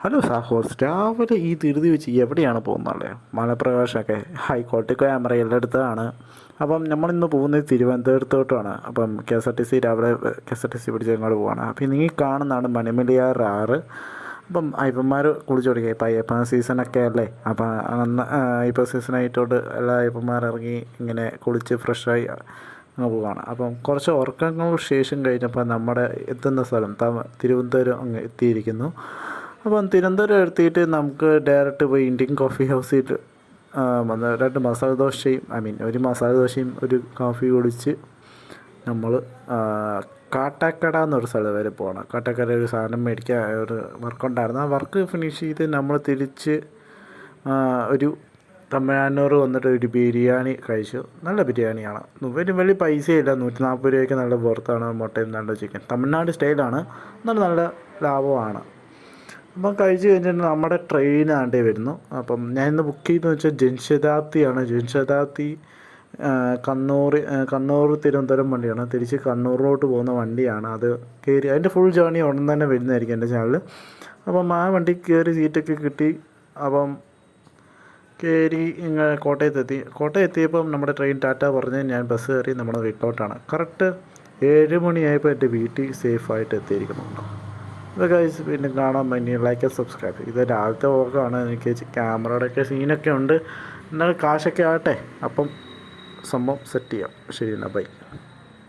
Hello സാഹോസ്, രാവിലെ ഈ ധൃതി വെച്ച് എവിടെയാണ് പോകുന്നത്? മലപ്രകാശമൊക്കെ ഹൈക്കോർട്ട് ക്യാമറ എല്ലായിടത്താണ്. അപ്പം നമ്മളിന്ന് പോകുന്നത് തിരുവനന്തപുരത്തോട്ടാണ്. അപ്പം K S R T C രാവിലെ K S R T C പിടിച്ച് അങ്ങോട്ട് പോവാണ്. അപ്പം നിങ്ങൾ കാണുന്നതാണ് മണിമലയാർ ആറ്. അപ്പം അയ്യപ്പന്മാർ കുളിച്ച് തുടങ്ങി. ഇപ്പം അയ്യപ്പൻ സീസണൊക്കെ അല്ലേ. അപ്പം അന്ന് അയ്യപ്പ സീസണായിട്ടോട്ട് എല്ലാ അയ്യപ്പന്മാർ ഇറങ്ങി ഇങ്ങനെ കുളിച്ച് ഫ്രഷായി അങ്ങ് പോവുകയാണ്. അപ്പം കുറച്ച് ഉറക്കങ്ങൾക്ക് ശേഷം കഴിഞ്ഞപ്പോൾ നമ്മുടെ എത്തുന്ന സ്ഥലം തിരുവനന്തപുരം അങ്ങ് എത്തിയിരിക്കുന്നു. അപ്പം തിരുവനന്തപുരം എത്തിയിട്ട് നമുക്ക് ഡയറക്റ്റ് പോയി ഇന്ത്യൻ കോഫി ഹൗസിൽ വന്ന് രണ്ട് മസാല ദോശയും ഒരു മസാല ദോശയും ഒരു കോഫി കുടിച്ച് നമ്മൾ കാട്ടാക്കട എന്നൊരു സ്ഥലം വരെ പോകണം. കാട്ടാക്കട ഒരു സാധനം മേടിക്കാൻ ഒരു വർക്കുണ്ടായിരുന്നു. ആ വർക്ക് ഫിനിഷ് ചെയ്ത് നമ്മൾ തിരിച്ച് ഒരു തമിഴ്നാനൂർ വന്നിട്ട് ഒരു ബിരിയാണി കഴിച്ചു. നല്ല ബിരിയാണിയാണ്. വലിയ പൈസയില്ല, 140 രൂപയ്ക്ക് നല്ല പുറത്താണ്. മുട്ടയും നല്ല ചിക്കൻ, തമിഴ്നാട് സ്റ്റൈലാണ്. നല്ല ലാഭമാണ്. അപ്പം കഴിച്ച് കഴിഞ്ഞിട്ട് നമ്മുടെ ട്രെയിനാണ്ടേ വരുന്നു. അപ്പം ഞാൻ ഇന്ന് ബുക്ക് ചെയ്തെന്ന് വെച്ചാൽ ജൻശതാബ്ദിയാണ്. ജൻശതാബ്ദി കണ്ണൂർ തിരുവനന്തപുരം വണ്ടിയാണ്. തിരിച്ച് കണ്ണൂരിലോട്ട് പോകുന്ന വണ്ടിയാണ്. അത് കയറി അതിൻ്റെ ഫുൾ ജേർണി ഉടൻ തന്നെ വരുന്നതായിരിക്കും എൻ്റെ ചാനൽ. അപ്പം ആ വണ്ടി കയറി സീറ്റൊക്കെ കിട്ടി. അപ്പം കയറി ഇങ്ങനെ കോട്ടയം എത്തിയപ്പം നമ്മുടെ ട്രെയിൻ ടാറ്റ പറഞ്ഞ് ഞാൻ ബസ് കയറി നമ്മുടെ വീട്ടിലോട്ടാണ്. കറക്റ്റ് 7 മണിയായപ്പോൾ എൻ്റെ വീട്ടിൽ സേഫായിട്ട് എത്തിയിരിക്കുന്നുണ്ട്. ഇതൊക്കെ പിന്നെ കാണാൻ വേണ്ടി ലൈക്ക് ആൻഡ് സബ്സ്ക്രൈബ്. ഇത് രാവിലത്തെ വ്ളോഗാണ്. എനിക്ക് ക്യാമറയുടെയൊക്കെ സീനൊക്കെ ഉണ്ട്. എന്നാൽ കാശൊക്കെ ആകട്ടെ, അപ്പം സംഭവം സെറ്റ് ചെയ്യാം. ശരി എന്നാൽ ബൈ.